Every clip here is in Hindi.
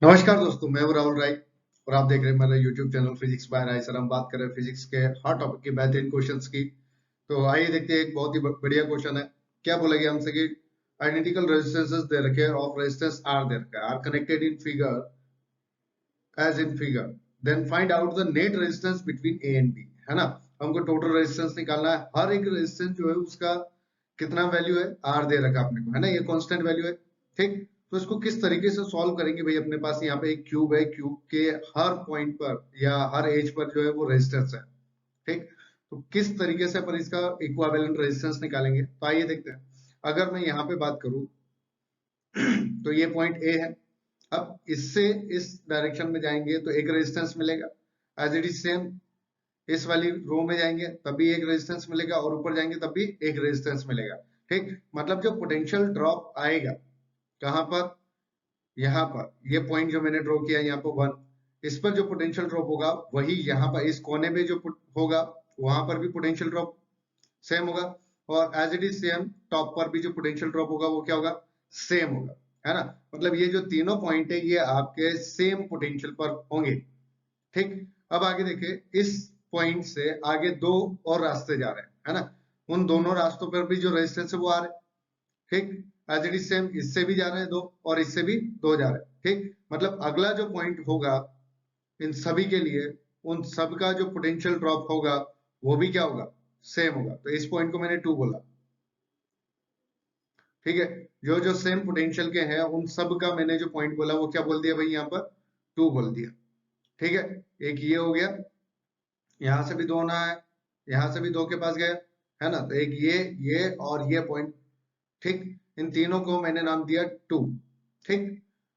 नमस्कार दोस्तों, मैं हूं राहुल राय और आप देख रहे हैं मेरा YouTube channel physics by Rai. Sir हम बात कर रहे हैं फिजिक्स के हर टॉपिक की बेहतरीन क्वेश्चंस की। तो आइए देखते हैं, एक बहुत ही बढ़िया क्वेश्चन है। क्या बोला गया हमसे कि आइडेंटिकल रेजिस्टेंसेस दे रखे ऑफ रेजिस्टेंस आर दे रखा है, R connected in figure as in figure, then find out the net resistance between A and B. है ना, हमको टोटल रेजिस्टेंस निकालना है। हर एक रेजिस्टेंस जो है उसका कितना वैल्यू है, आर दे रखा अपने को, है ना, ये कांस्टेंट वैल्यू है। ठीक, तो इसको किस तरीके से सॉल्व करेंगे भाई। अपने पास यहाँ पे एक क्यूब है, क्यूब के हर पॉइंट पर या हर एज पर जो है वो रेजिस्टेंस है। ठीक, तो किस तरीके से अपन इसका इक्विवेलेंट रेजिस्टेंस निकालेंगे, तो आइए देखते हैं। अगर मैं यहाँ पे बात करूं तो ये पॉइंट ए है। अब इससे इस डायरेक्शन में जाएंगे तो एक रेजिस्टेंस मिलेगा, एज इट इज सेम। इस वाली रो में जाएंगे तब भी एक रेजिस्टेंस मिलेगा, और ऊपर जाएंगे तब भी एक रेजिस्टेंस मिलेगा। ठीक, मतलब जो पोटेंशियल ड्रॉप आएगा कहां पर, यहाँ पर, ये पॉइंट जो मैंने ड्रॉ किया यहाँ पर 1, इस पर जो पोटेंशियल ड्रॉप होगा वही यहाँ पर इस कोने पे जो होगा वहां पर भी पोटेंशियल ड्रॉप सेम होगा। और as it is same top पर भी जो पोटेंशियल ड्रॉप होगा वो क्या होगा, सेम होगा। है ना, मतलब ये जो तीनों पॉइंट है ये आपके सेम पोटेंशियल पर होंगे। ठीक, अब आगे देखिए, इस पॉइंट से आगे दो और रास्ते जा रहे हैं, है ना, उन दोनों रास्तों पर भी जो रेजिस्टेंस है वो आ रहे हैं। ठीक, एज इट इज सेम, इससे भी जा रहे हैं दो और इससे भी दो जा रहे हैं। ठीक, मतलब अगला जो पॉइंट होगा इन सभी के लिए, उन सब का जो पोटेंशियल ड्रॉप होगा वो भी क्या होगा, सेम होगा। तो इस पॉइंट को मैंने 2 बोला। ठीक है, जो जो सेम पोटेंशियल के हैं उन सब का मैंने जो पॉइंट बोला वो क्या बोल दिया भाई, यहाँ पर 2 बोल दिया। ठीक है, एक ये हो गया, यहां से भी दो ना है, यहां से भी दो के पास गए, है ना, तो एक ये और ये पॉइंट। ठीक, इन तीनों को मैंने नाम दिया 2। ठीक,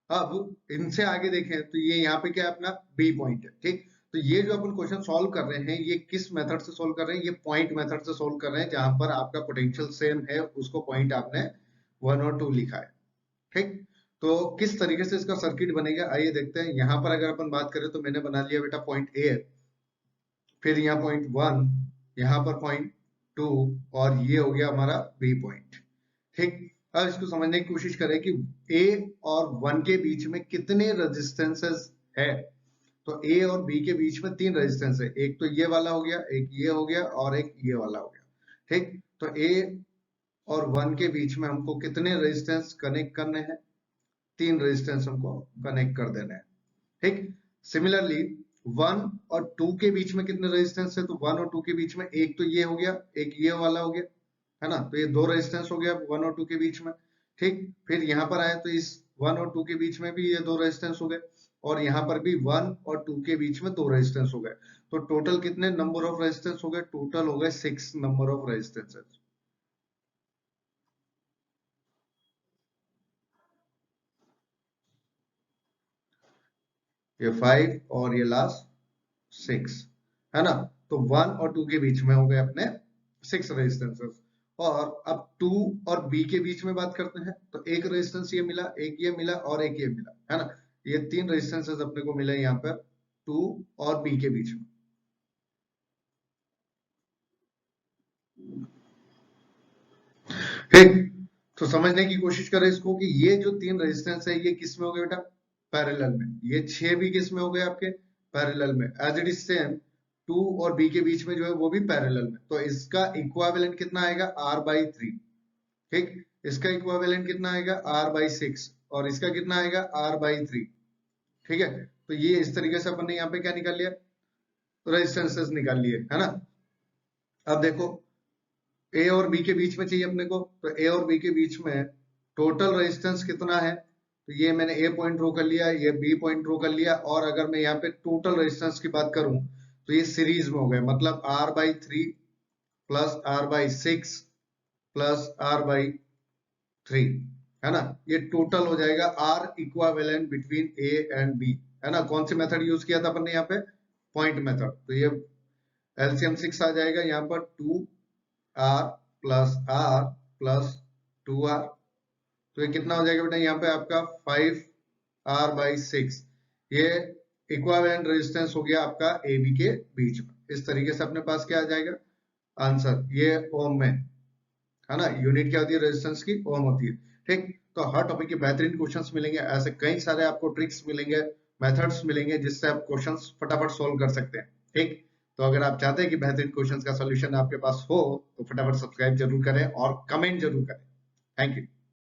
अब इनसे आगे देखें तो ये यहाँ पे क्या है, अपना बी पॉइंट है। ठीक, तो ये जो अपन क्वेश्चन सॉल्व कर रहे हैं ये किस मेथड से सॉल्व कर रहे हैं, ये पॉइंट मेथड से सॉल्व कर रहे हैं, जहां पर आपका पोटेंशियल सेम है उसको पॉइंट आपने 1 और 2 लिखा है। ठीक, तो किस तरीके से इसका सर्किट बनेगा आइए देखते हैं। यहाँ पर अगर अपन बात करें तो मैंने बना लिया बेटा पॉइंट ए, फिर यहाँ पॉइंट 1, यहाँ पर पॉइंट 2, और ये हो गया हमारा बी पॉइंट। ठीक, अब इसको समझने की कोशिश करें कि ए और 1 के बीच में कितने रेजिस्टेंसेस है। तो ए और बी के बीच में 3 रेजिस्टेंस है, एक तो ये वाला हो गया, एक ये हो गया और एक ये वाला हो गया। ठीक, तो ए और 1 के बीच में हमको कितने रेजिस्टेंस कनेक्ट करने हैं, 3 रेजिस्टेंस हमको कनेक्ट कर देने हैं। ठीक, सिमिलरली 1 और 2 के बीच में कितने रेजिस्टेंस है, तो 1 और 2 के बीच में एक तो ये हो गया, एक ये वाला हो गया, है ना, तो ये 2 रेजिस्टेंस हो गया 1 और 2 के बीच में। ठीक, फिर यहाँ पर आए तो इस 1 और 2 के बीच में भी ये 2 रेजिस्टेंस हो गए, और यहाँ पर भी 1 और 2 के बीच में 2 रेजिस्टेंस हो गए। तो टोटल कितने नंबर ऑफ रेजिस्टेंस हो गए, टोटल हो गए 6 नंबर ऑफ रेजिस्टेंसेस। ये 5 और ये लास्ट 6, है ना, तो 1 और 2 के बीच में हो गए अपने 6 रेजिस्टेंसेस। और अब 2 और बी के बीच में बात करते हैं तो एक रेजिस्टेंस ये मिला, एक ये मिला और एक ये मिला, है ना, ये 3 रेजिस्टेंसेस अपने को मिले यहाँ पर 2 और बी के बीच में। ठीक, तो समझने की कोशिश करें इसको कि ये जो 3 रेजिस्टेंस है ये किस में हो गए बेटा, पैरेलल में। ये 6 भी किस में हो गए आपके, पैरेलल में। एज इट इज सेम 2 और बी के बीच में जो है वो भी पैरेलल में। तो इसका इक्विवेलेंट कितना आएगा, आर बाई 3। ठीक, इसका इक्विवेलेंट कितना आएगा, आर बाई 6, और इसका कितना आएगा, आर बाई 3। ठीक है, तो ये इस तरीके से अपन ने यहाँ पे क्या निकाल लिया, रेजिस्टेंसेस निकाल लिए, है ना। अब देखो, ए और बी के बीच में चाहिए अपने को, तो ए और बी के बीच में टोटल रेजिस्टेंस कितना है, तो ये मैंने ए पॉइंट ड्रॉ कर लिया, ये बी पॉइंट ड्रॉ कर लिया, और अगर मैं यहाँ पे टोटल रेजिस्टेंस की बात करूं तो ये सीरीज में हो गए, मतलब R by 3 plus R by 6 plus R by 3, है ना, ये टोटल हो जाएगा R equivalent between A and B. है ना, कौन सी मेथड यूज किया था अपन ने यहाँ पे, पॉइंट मेथड। तो ये एलसीएम 6 आ जाएगा यहाँ पर, 2r प्लस 2r, तो ये कितना हो जाएगा बेटा यहाँ पे आपका 5r बाई 6। ये इक्विवेलेंट रेजिस्टेंस हो गया आपका ए बी के बीच में। इस तरीके से अपने पास क्या आ जाएगा आंसर, ये ओम में, है ना, यूनिट क्या होती है रेजिस्टेंस की, ओम होती है। ठीक, तो हर टॉपिक के बेहतरीन क्वेश्चंस मिलेंगे, ऐसे कई सारे आपको ट्रिक्स मिलेंगे, मेथड्स मिलेंगे जिससे आप क्वेश्चंस फटाफट सोल्व कर सकते हैं। ठीक, तो अगर आप चाहते हैं कि बेहतरीन क्वेश्चंस का सॉल्यूशन आपके पास हो तो फटाफट सब्सक्राइब जरूर करें और कमेंट जरूर करें। Thank you.